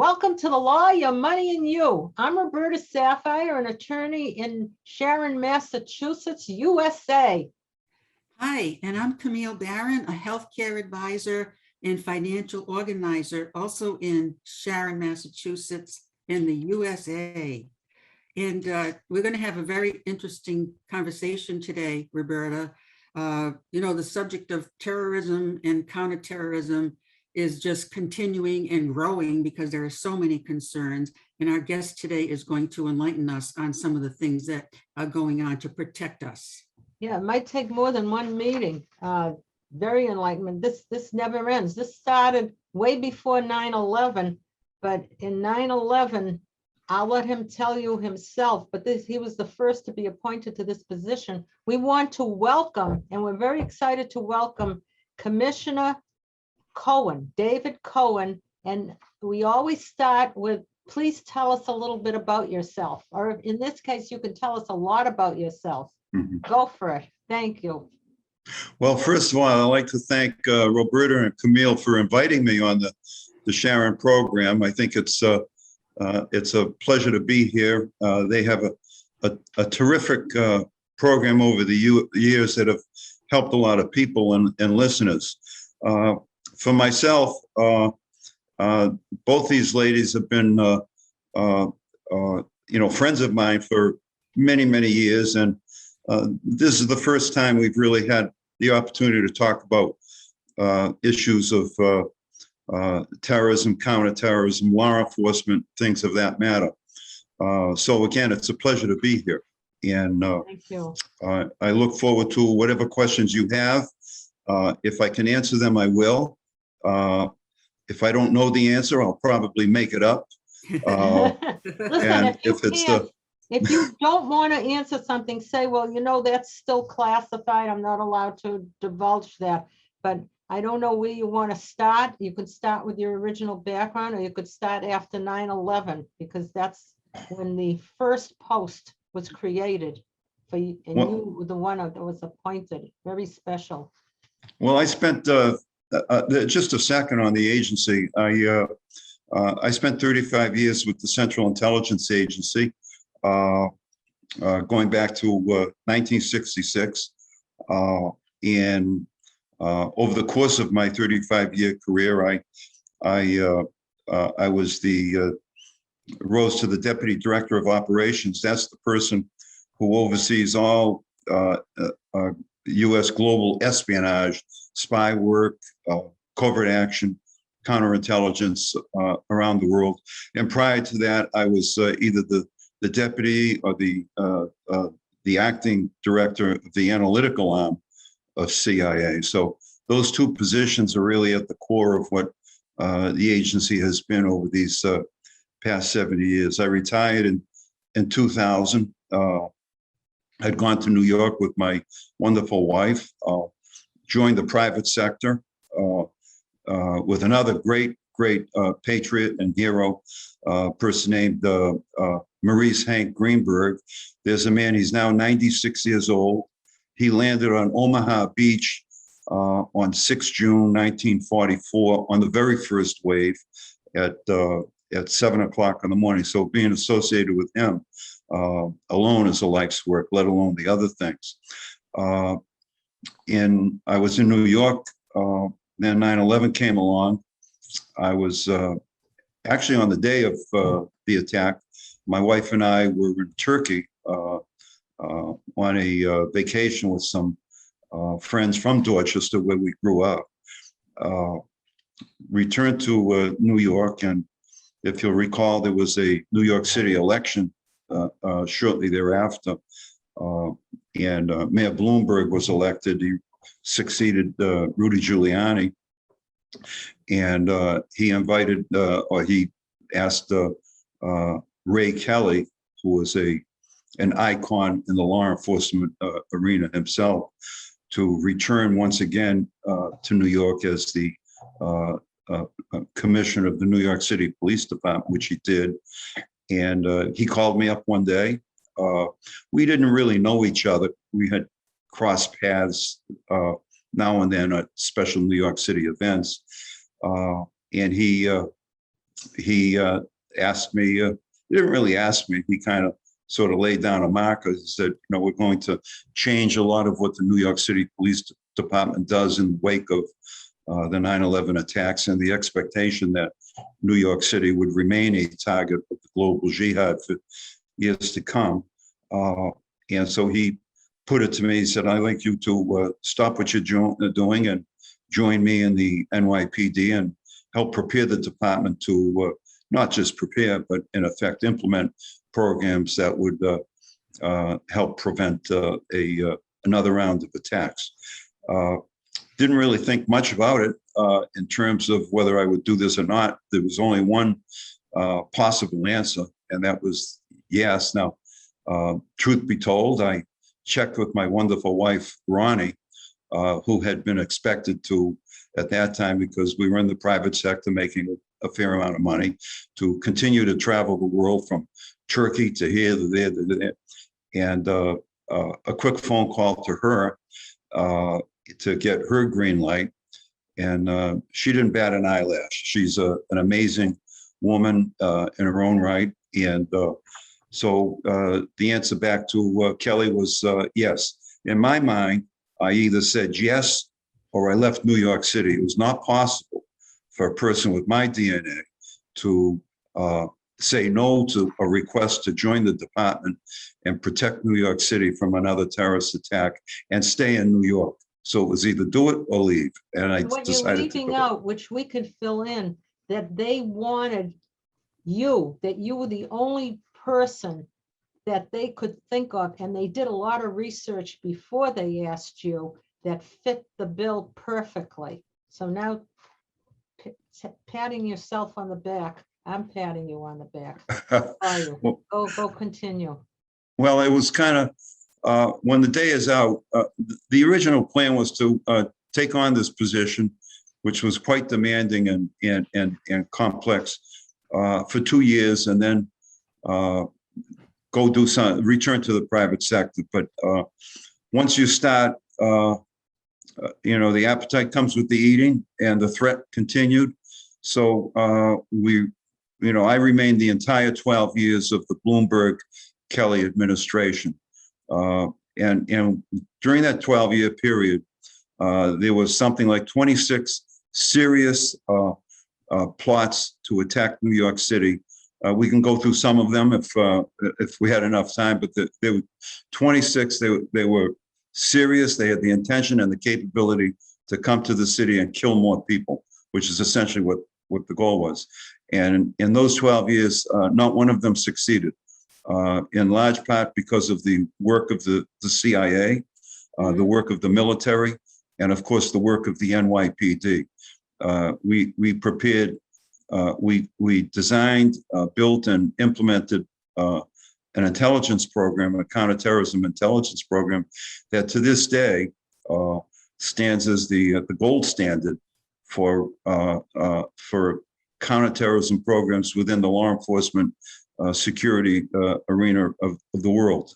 Welcome to the Law, Your Money, and You. I'm Roberta Saphire, an attorney in Sharon, Massachusetts, USA. Hi, and I'm Camille Barron, a healthcare advisor and financial organizer, also in Sharon, Massachusetts, in the USA. And we're going to have a very interesting conversation today, Roberta. The subject of terrorism and counterterrorism is just continuing and growing because there are so many concerns. And our guest today is going to enlighten us on some of the things that are going on to protect us. Yeah, it might take more than one meeting. Very enlightenment. This never ends. This started way before 9/11, but in 9/11, I'll let him tell you himself, but he was the first to be appointed to this position. We want to welcome, and we're very excited to welcome Commissioner Cohen, David Cohen, and we always start with, please tell us a little bit about yourself, or in this case, you can tell us a lot about yourself. Go for it. Thank you. Well, first of all, I'd like to thank Roberta and Camille for inviting me on the Sharon program. I think it's a pleasure to be here. They have a terrific program over the years that have helped a lot of people and listeners. For myself, both these ladies have been, friends of mine for many, many years. And this is the first time we've really had the opportunity to talk about issues of terrorism, counterterrorism, law enforcement, things of that matter. So again, it's a pleasure to be here. And Thank you. I look forward to whatever questions you have. If I can answer them, I will. If I don't know the answer, I'll probably make it up. Listen, if you don't want to answer something, say, well, that's still classified. I'm not allowed to divulge that. But I don't know where you want to start. You could start with your original background, or you could start after 9/11, because that's when the first post was created for you, and you were the one that was appointed. Very special. Well, I spent just a second on the agency. I spent 35 years with the Central Intelligence Agency, going back to 1966. And over the course of my 35-year career, I was rose to the Deputy Director of Operations. That's the person who oversees all U.S. global espionage, spy work, covert action, counterintelligence around the world. And prior to that, I was either the deputy or the acting director of the analytical arm of CIA. So those two positions are really at the core of what the agency has been over these past 70 years. I retired in 2000. I'd gone to New York with my wonderful wife, joined the private sector with another great patriot and hero, person named Maurice Hank Greenberg. There's a man, he's now 96 years old. He landed on Omaha Beach on 6 June 1944 on the very first wave at 7 o'clock in the morning. So being associated with him alone is a life's work, let alone the other things. And I was in New York, then 9/11 came along. I was actually on the day of the attack. My wife and I were in Turkey on a vacation with some friends from Dorchester, where we grew up. Returned to New York, and if you'll recall, there was a New York City election shortly thereafter, and Mayor Bloomberg was elected. He succeeded Rudy Giuliani, and he asked Ray Kelly, who was an icon in the law enforcement arena himself, to return once again to New York as the commissioner of the New York City Police Department, which he did. And he called me up one day. We didn't really know each other. We had crossed paths now and then at special New York City events. And he he asked me, he didn't really ask me, he kind of sort of laid down a marker. He said, we're going to change a lot of what the New York City Police Department does in the wake of the 9/11 attacks, and the expectation that New York City would remain a target of the global jihad for years to come. And so he put it to me, he said, I'd like you to stop what you're doing and join me in the NYPD and help prepare the department to not just prepare, but in effect implement programs that would help prevent another round of attacks. Didn't really think much about it in terms of whether I would do this or not. There was only one possible answer, and that was yes. Now, truth be told, I checked with my wonderful wife, Ronnie, who had been expected to, at that time, because we were in the private sector making a fair amount of money, to continue to travel the world from Turkey to here, to there, to there. And a quick phone call to her to get her green light. And she didn't bat an eyelash. She's an amazing woman in her own right. And so the answer back to Kelly was yes. In my mind, I either said yes or I left New York City. It was not possible for a person with my DNA to say no to a request to join the department and protect New York City from another terrorist attack and stay in New York. So it was either do it or leave. And I What you're decided to leaving go. out, which we could fill in, that they wanted you, that you were the only person that they could think of, and they did a lot of research before they asked you that fit the bill perfectly. So now patting yourself on the back, I'm patting you on the back. Are you? Go continue. Well, it was kind of, when the day is out, the original plan was to take on this position, which was quite demanding and complex for 2 years, and then go do some, return to the private sector. But once you start, the appetite comes with the eating, and the threat continued. So I remained the entire 12 years of the Bloomberg-Kelly administration. And during that 12-year period, there was something like 26 serious plots to attack New York City. We can go through some of them if we had enough time, but there were 26. They were serious. They had the intention and the capability to come to the city and kill more people, which is essentially what the goal was. And in those 12 years, not one of them succeeded, in large part because of the work of the CIA, the work of the military, and of course, the work of the NYPD. We prepared, we designed, built, and implemented an intelligence program, a counterterrorism intelligence program that to this day stands as the gold standard for counterterrorism programs within the law enforcement security arena of the world,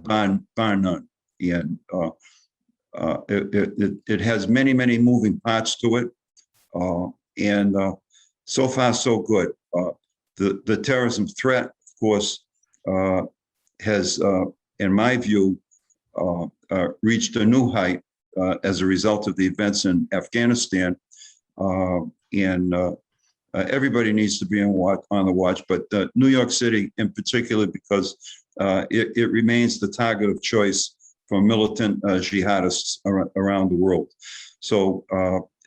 bar none. And it has many, many moving parts to it. And so far, so good. The terrorism threat, of course, has, in my view, reached a new height as a result of the events in Afghanistan. And everybody needs to be on the watch, but New York City in particular, because it remains the target of choice for militant jihadists around the world. So,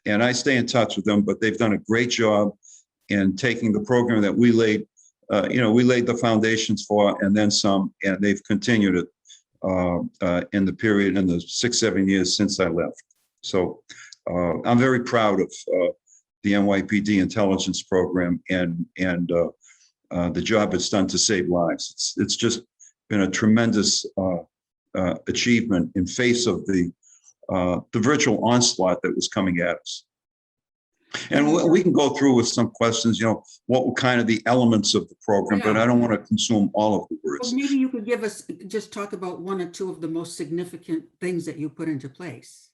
and I stay in touch with them, but they've done a great job in taking the program that we laid the foundations for, and then some, and they've continued it in the period, in the 6-7 years since I left. So I'm very proud of the NYPD intelligence program and the job it's done to save lives. It's just been a tremendous achievement in face of the virtual onslaught that was coming at us. And we can go through with some questions, what were kind of the elements of the program, but I don't want to consume all of the words. Well, maybe you could just talk about one or two of the most significant things that you put into place.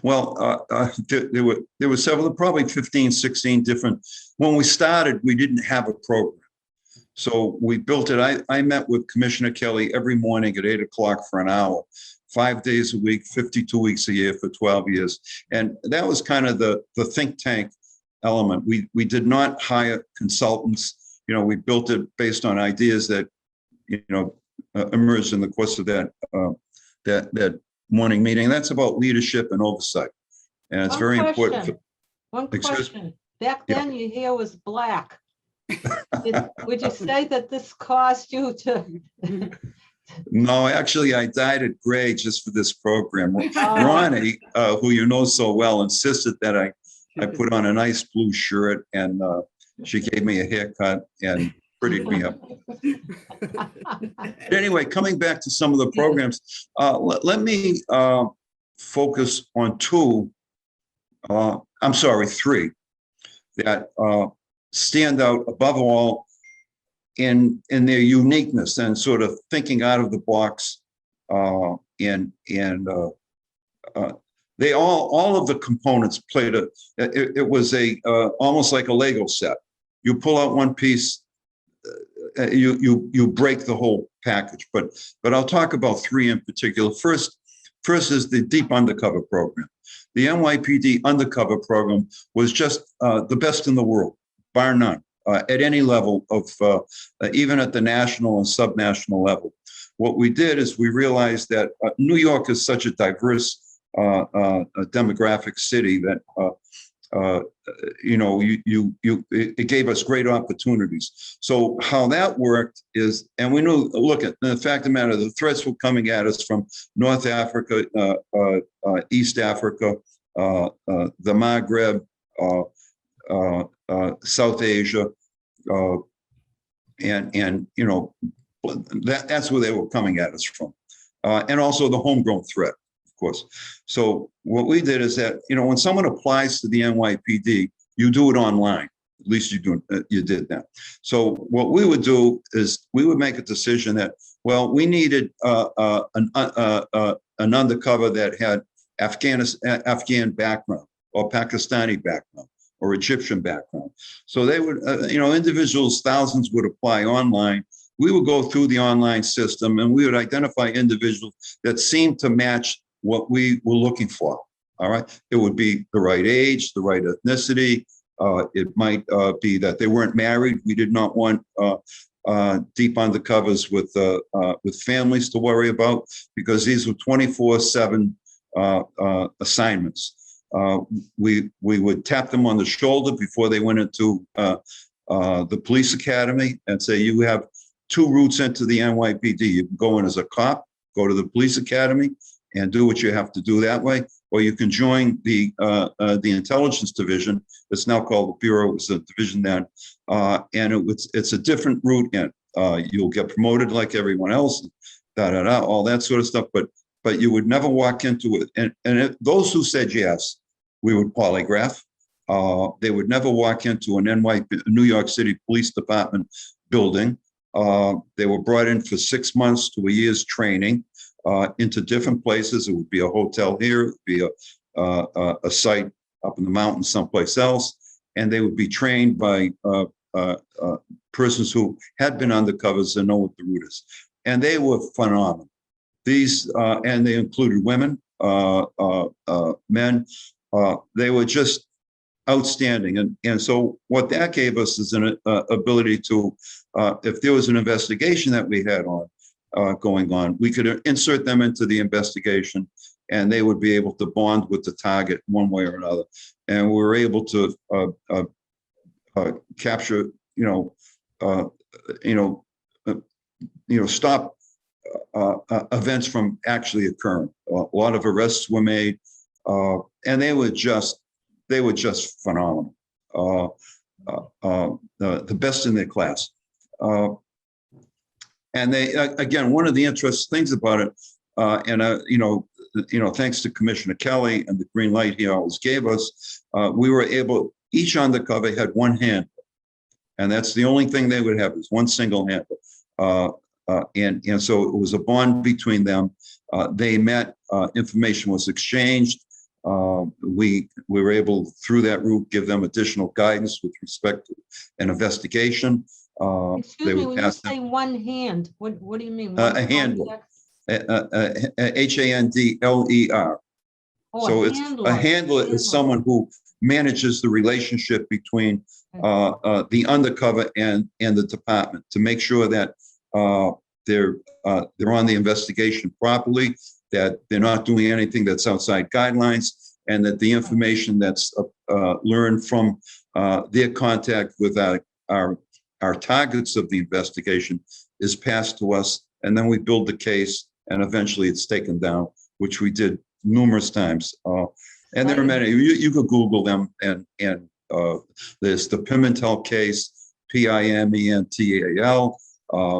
Well, there were several, probably 15, 16 different. When we started, we didn't have a program. So we built it. I met with Commissioner Kelly every morning at 8 o'clock for an hour, 5 days a week, 52 weeks a year for 12 years. And that was kind of the think tank element. We did not hire consultants. We built it based on ideas that, emerged in the course of that morning meeting. That's about leadership and oversight. And it's very important. One question. Back then, your hair was black. Would you say that this caused you to? No, actually, I dyed it gray just for this program. Ronnie, who you know so well, insisted that I put on a nice blue shirt, and she gave me a haircut and prettied me up. But anyway, coming back to some of the programs, let me focus on three that stand out above all in their uniqueness and sort of thinking out of the box. They all of the components played it was almost like a Lego set. You pull out one piece, you break the whole package. But I'll talk about three in particular. First is the Deep Undercover program. The NYPD Undercover program was just the best in the world, bar none, at any level of, even at the national and subnational level. What we did is we realized that New York is such a diverse demographic city that it gave us great opportunities. So how that worked is, and we knew, look, at the fact of the matter, the threats were coming at us from North Africa, East Africa, the Maghreb, South Asia, and that's where they were coming at us from, and also the homegrown threat, of course. So what we did is that, when someone applies to the NYPD, you do it online. At least you did that. So what we would do is we would make a decision that, well, we needed an undercover that had Afghan background or Pakistani background or Egyptian background. So they would, individuals, thousands would apply online. We would go through the online system and we would identify individuals that seemed to match what we were looking for. All right. It would be the right age, the right ethnicity. It might be that they weren't married. We did not want deep undercovers with families to worry about, because these were 24/7 assignments. We would tap them on the shoulder before they went into the police academy and say, you have two routes into the NYPD. You can go in as a cop, go to the police academy and do what you have to do that way, or you can join the intelligence division. It's now called the Bureau. It was a division then, and it's a different route in. You'll get promoted like everyone else, all that sort of stuff. But you would never walk into it. And those who said yes, we would polygraph. They would never walk into an New York City Police Department building. They were brought in for 6 months to a year's training into different places. It would be a hotel here, it would be a site up in the mountains someplace else, and they would be trained by persons who had been undercovers and know what the route is. And they were phenomenal. These, and they included women, men. They were just outstanding. And so what that gave us is an ability to, if there was an investigation that we had going on, we could insert them into the investigation and they would be able to bond with the target one way or another. And we were able to capture, stop events from actually occurring. A lot of arrests were made, and they were just phenomenal. The best in their class. And they, again, one of the interesting things about it, thanks to Commissioner Kelly and the green light he always gave us, we were able, each undercover had one handle, and that's the only thing they would have is one single handle. And so it was a bond between them. They met, information was exchanged. We were able, through that route, give them additional guidance with respect to an investigation. Excuse They me, would when you pass them say one hand, what do you mean? a One handler, contact? handler. Oh, So a it's handler. a handler is someone who manages the relationship between the undercover and the department to make sure that they're on the investigation properly, that they're not doing anything that's outside guidelines, and that the information that's learned from their contact with our targets of the investigation is passed to us, and then we build the case, and eventually it's taken down, which we did numerous times. And there are many. You could Google them, and there's the Pimentel case, Pimental.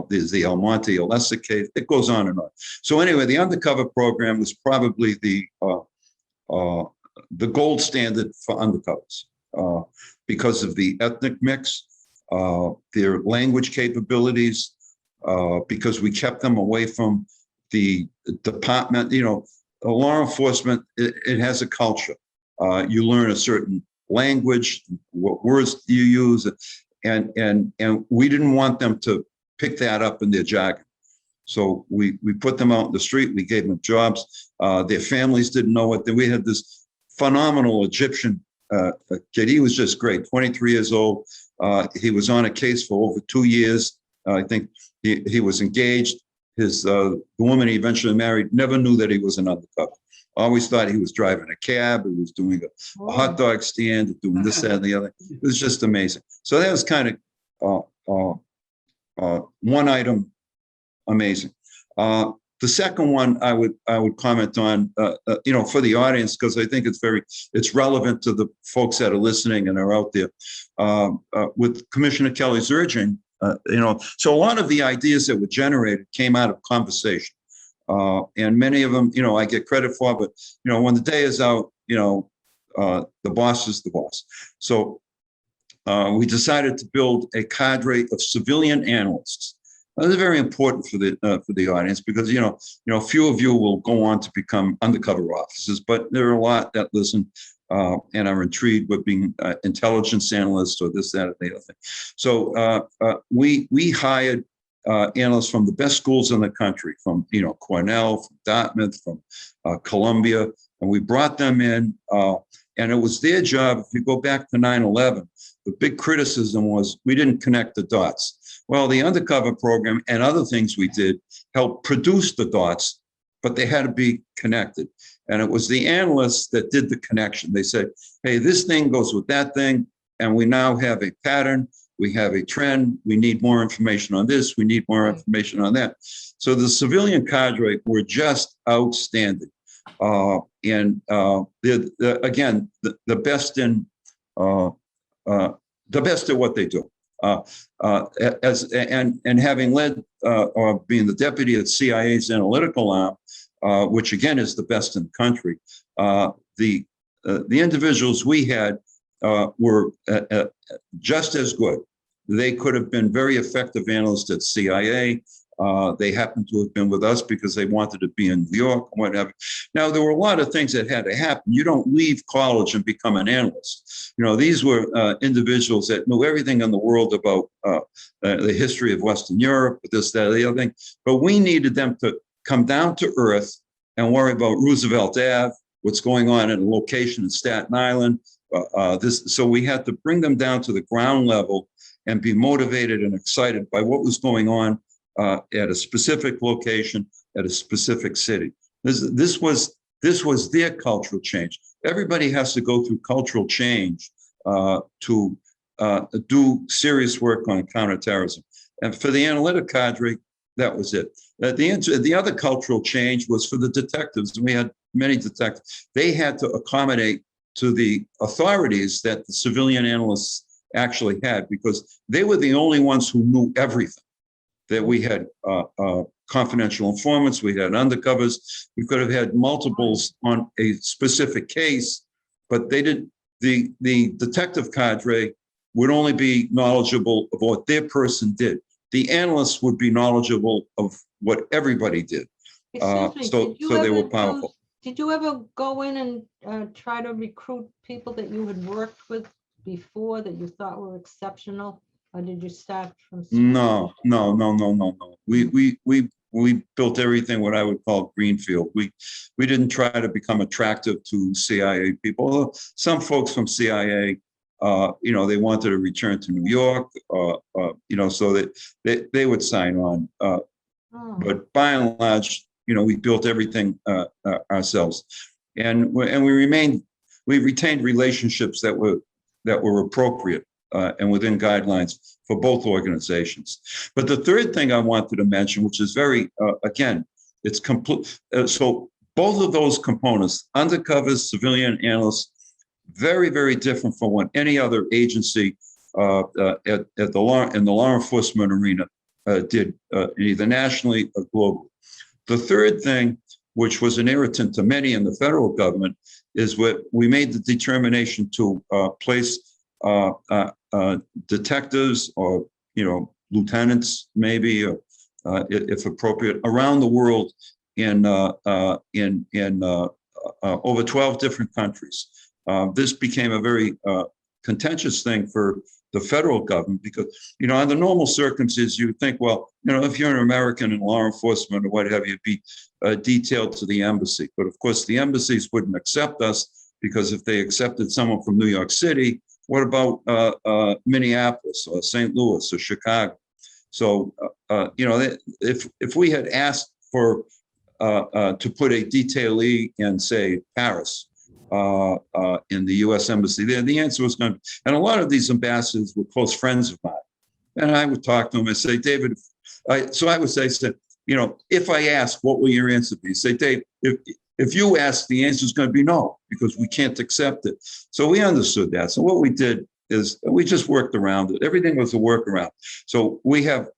There's the El Monte Alessa case. It goes on and on. So anyway, the undercover program was probably the gold standard for undercovers because of the ethnic mix, their language capabilities, because we kept them away from the department. You know, law enforcement, it has a culture. You learn a certain language, what words you use, and we didn't want them to pick that up in their jargon. So we put them out in the street. We gave them jobs. Their families didn't know what. We had this phenomenal Egyptian kid. He was just great. 23 years old. He was on a case for over 2 years. I think he was engaged. The woman he eventually married never knew that he was an undercover. Always thought he was driving a cab. He was doing a hot dog stand, doing this, that, and the other. It was just amazing. So that was kind of one item, amazing. The second one I would comment on, for the audience, because I think it's relevant to the folks that are listening and are out there. With Commissioner Kelly's urging, so a lot of the ideas that were generated came out of conversation, and many of them, I get credit for. But when the day is out, the boss is the boss. So we decided to build a cadre of civilian analysts. That's very important for the audience, because few of you will go on to become undercover officers, but there are a lot that listen and are intrigued with being intelligence analysts or this, that, or the other thing. So we hired analysts from the best schools in the country, from Cornell, from Dartmouth, from Columbia, and we brought them in. And it was their job. If you go back to 9/11, the big criticism was we didn't connect the dots. Well, the undercover program and other things we did helped produce the dots, but they had to be connected. And it was the analysts that did the connection. They said, hey, this thing goes with that thing, and we now have a pattern. We have a trend. We need more information on this. We need more information on that. So the civilian cadre were just outstanding. And they're again, the best in the best at what they do. And having led or being the deputy at CIA's analytical arm, which again is the best in the country, the individuals we had were just as good. They could have been very effective analysts at CIA. They happened to have been with us because they wanted to be in New York, whatever. Now, there were a lot of things that had to happen. You don't leave college and become an analyst. These were individuals that knew everything in the world about the history of Western Europe, this, that, the other thing. But we needed them to come down to earth and worry about Roosevelt Ave, what's going on in a location in Staten Island. So we had to bring them down to the ground level and be motivated and excited by what was going on at a specific location, at a specific city. This was their cultural change. Everybody has to go through cultural change to do serious work on counterterrorism. And for the analytic cadre, that was it. The other cultural change was for the detectives, and we had many detectives. They had to accommodate to the authorities that the civilian analysts actually had, because they were the only ones who knew everything. That we had confidential informants, we had undercovers, we could have had multiples on a specific case, but they didn't. The detective cadre would only be knowledgeable of what their person did. The analysts would be knowledgeable of what everybody did. So they were powerful. Did you ever go in and try to recruit people that you had worked with before that you thought were exceptional? Or did you start from scratch? No, no, no, no, no, no. We built everything what I would call greenfield. We didn't try to become attractive to CIA people. Although some folks from CIA, they wanted to return to New York, so that they would sign on. Oh, But by and large, we built everything ourselves, and we retained relationships that were appropriate and within guidelines for both organizations. But the third thing I wanted to mention, which is very again, it's complete. So both of those components, undercovers, civilian analysts, very, very different from what any other agency in the law enforcement arena did, either nationally or globally. The third thing, which was an irritant to many in the federal government, is what we made the determination to place detectives or lieutenants, maybe, if appropriate, around the world in over 12 different countries. This became a very contentious thing for the federal government because, under normal circumstances, you would think, well, if you're an American in law enforcement or what have you, be detailed to the embassy. But of course, the embassies wouldn't accept us because if they accepted someone from New York City, what about Minneapolis or St. Louis or Chicago? So, if we had asked for to put a detailee in, say, Paris, in the U.S. Embassy there, the answer was going to, and a lot of these ambassadors were close friends of mine. And I would talk to them and say, David, so I would say, if I ask, what will your answer be? Say, Dave, if you ask, the answer is going to be no, because we can't accept it. So we understood that. So what we did is we just worked around it. Everything was a workaround. So we have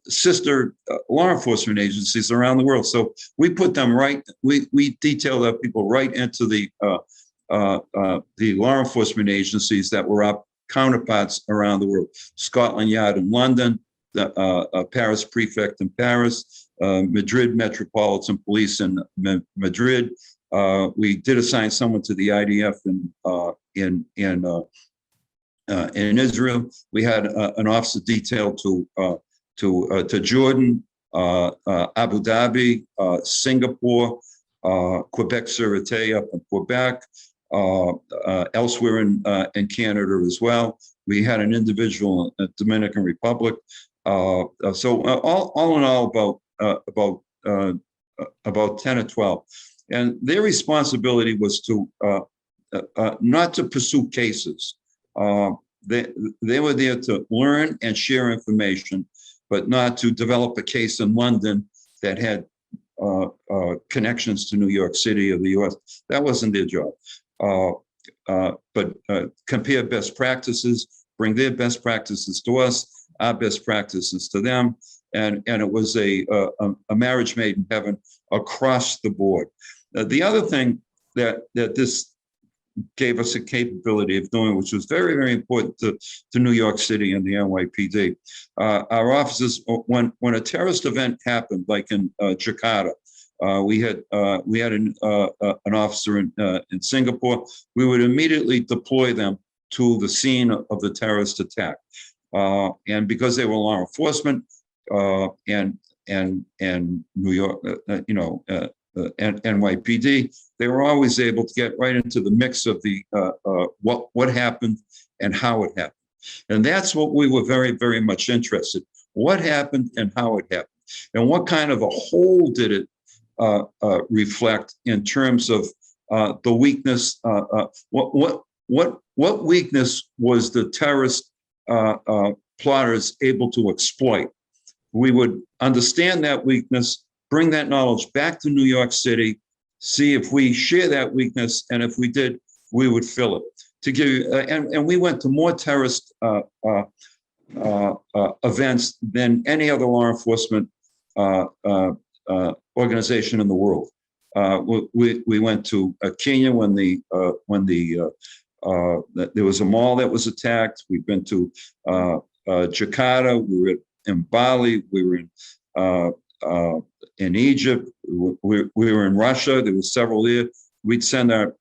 sister law enforcement agencies around the world. So we put them we detailed our people right into the law enforcement agencies that were our counterparts around the world. Scotland Yard in London, the Paris Prefect in Paris, Madrid Metropolitan Police in Madrid. We did assign someone to the IDF in Israel. We had an officer detailed to Jordan, Abu Dhabi, Singapore, Quebec Sûreté up in Quebec, elsewhere in Canada as well. We had an individual in the Dominican Republic. So all in all, about 10 or 12. And their responsibility was to not to pursue cases. They were there to learn and share information, but not to develop a case in London that had connections to New York City or the US. That wasn't their job. But compare best practices, bring their best practices to us, our best practices to them. And it was a marriage made in heaven across the board. The other thing that this gave us a capability of doing, which was very, very important to New York City and the NYPD. Our officers, when a terrorist event happened, like in Jakarta, we had an officer in Singapore. We would immediately deploy them to the scene of the terrorist attack, and because they were law enforcement and New York, and NYPD, they were always able to get right into the mix of the what happened and how it happened. And that's what we were very, very much interested. What happened and how it happened. And what kind of a whole did it reflect in terms of the weakness? What weakness was the terrorist plotters able to exploit? We would understand that weakness, bring that knowledge back to New York City, see if we share that weakness, and if we did, we would fill it. To give you, and we went to more terrorist events than any other law enforcement organization in the world. We went to Kenya when there was a mall that was attacked. We've been to Jakarta. We were in Bali. We were in Egypt. We were in Russia. There were several there. We'd send our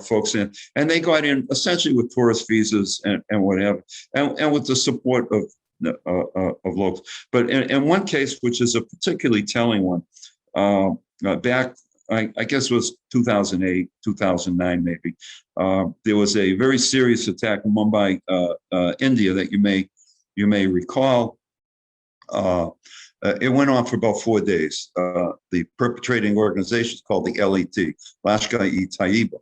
folks in, and they got in essentially with tourist visas and whatever, and with the support of locals. But in one case, which is a particularly telling one, back, I guess it was 2008, 2009, maybe, there was a very serious attack in Mumbai, India, that you may recall. It went on for about 4 days. The perpetrating organization is called the LET, Lashkar-e-Taiba,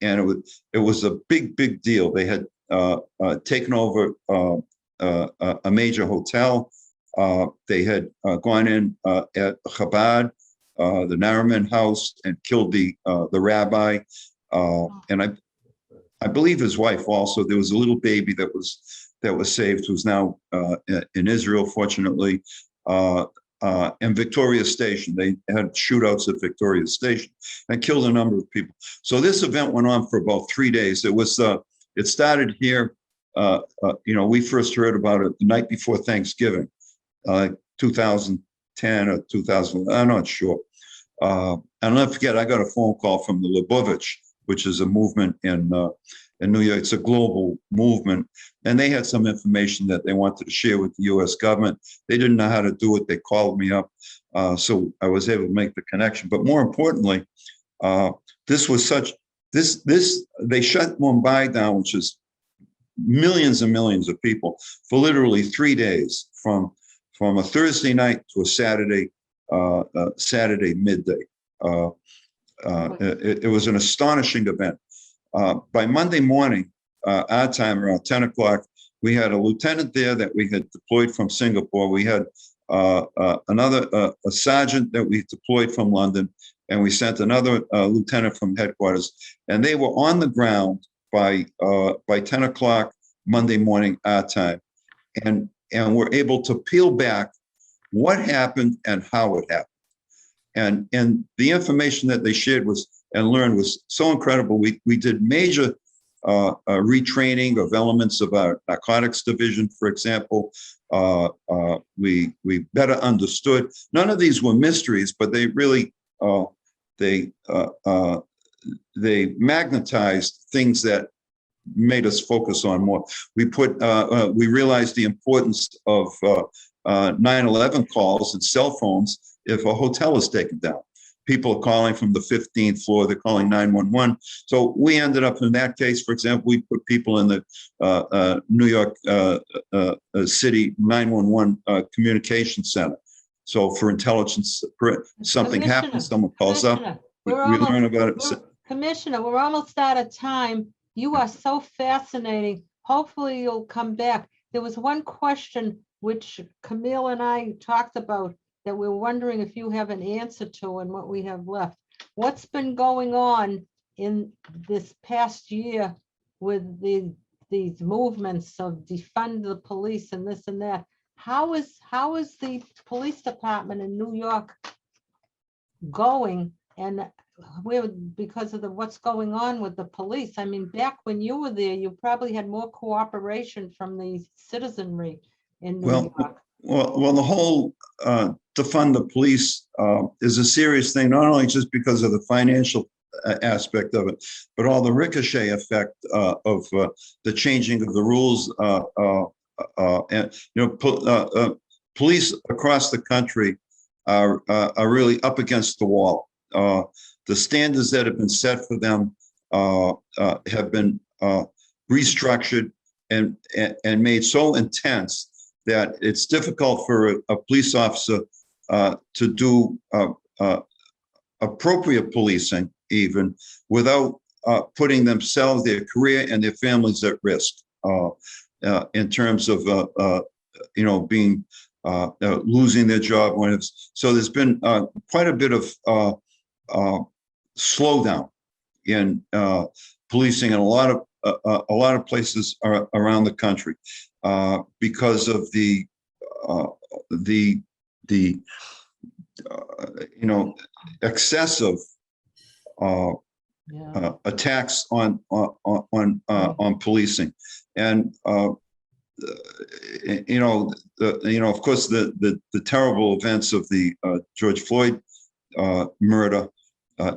and it was a big deal. They had taken over a major hotel. They had gone in at Chabad, the Nariman house, and killed the rabbi, and I believe his wife also. There was a little baby that was saved, who's now in Israel, fortunately, and Victoria Station. They had shootouts at Victoria Station and killed a number of people. So this event went on for about 3 days. It started here. We first heard about it the night before Thanksgiving, 2010 or 2000. I'm not sure. And I'll never forget, I got a phone call from the Lubavitch, which is a movement in New York. It's a global movement, and they had some information that they wanted to share with the U.S. government. They didn't know how to do it. They called me up, so I was able to make the connection. But more importantly, this was they shut Mumbai down, which is millions and millions of people, for literally 3 days, from a Thursday night to a Saturday midday. It was an astonishing event. By Monday morning, our time, around 10 o'clock, we had a lieutenant there that we had deployed from Singapore. We had a sergeant that we deployed from London, and we sent another lieutenant from headquarters. And they were on the ground by 10 o'clock Monday morning, our time, and were able to peel back what happened and how it happened. And the information that they shared and learned was so incredible. We did major retraining of elements of our narcotics division, for example. We better understood. None of these were mysteries, but they really they magnetized things that made us focus on more. We realized the importance of 9/11 calls and cell phones if a hotel is taken down. People are calling from the 15th floor, they're calling 911. So we ended up in that case, for example, we put people in the New York City 911 communication center. So for intelligence, something happens, someone calls up, we learn about it. Commissioner, we're almost out of time. You are so fascinating. Hopefully you'll come back. There was one question which Camille and I talked about that we're wondering if you have an answer to and what we have left. What's been going on in this past year with these movements of defund the police and this and that? How is the police department in New York going? And because of what's going on with the police? I mean, back when you were there, you probably had more cooperation from the citizenry in New York. Well, the whole defund the police is a serious thing, not only just because of the financial aspect of it, but all the ricochet effect of the changing of the rules. And police across the country are really up against the wall. The standards that have been set for them have been restructured and made so intense that it's difficult for a police officer to do appropriate policing, even without putting themselves, their career, and their families at risk in terms of being losing their job. So there's been quite a bit of slowdown in policing in a lot of places around the country because of the excessive attacks on policing. And of course, the terrible events of the George Floyd murder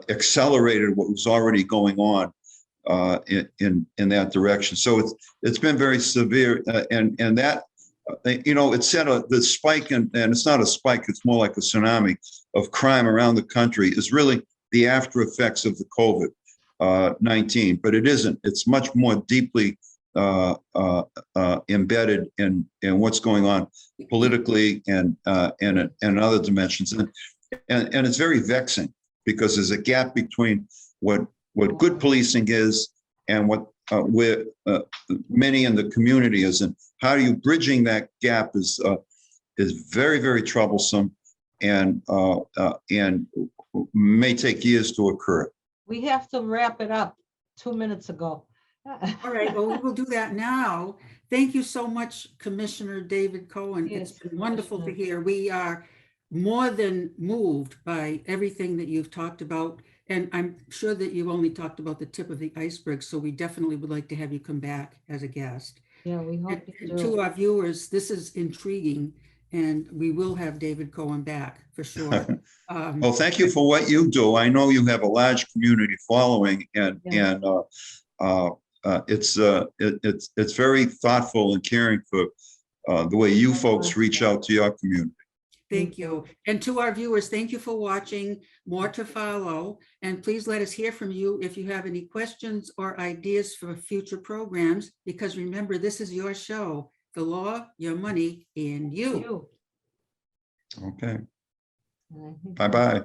accelerated what was already going on in that direction. So it's been very severe, and that it set the spike, and it's not a spike; it's more like a tsunami of crime around the country. Is really the after effects of the COVID-19, but it isn't. It's much more deeply embedded in what's going on politically and other dimensions, and it's very vexing because there's a gap between what good policing is and what where many in the community is, and how are you bridging that gap is very, very troublesome and may take years to occur. We have to wrap it up 2 minutes ago. All right, well, we will do that now. Thank you so much, Commissioner David Cohen. Yes, It's been wonderful to Commissioner. hear. We are more than moved by everything that you've talked about. And I'm sure that you only talked about the tip of the iceberg, so we definitely would like to have you come back as a guest. Yeah, we hope you And do. to our viewers, this is intriguing, and we will have David Cohen back for sure. Well, thank you for what you do. I know you have a large community following, and Yeah. it's very thoughtful and caring for the way you folks reach out to your community. Thank you. And to our viewers, thank you for watching. More to follow. And please let us hear from you if you have any questions or ideas for future programs, because remember, this is your show, the law, your money, and you. Okay. And I think- Bye-bye.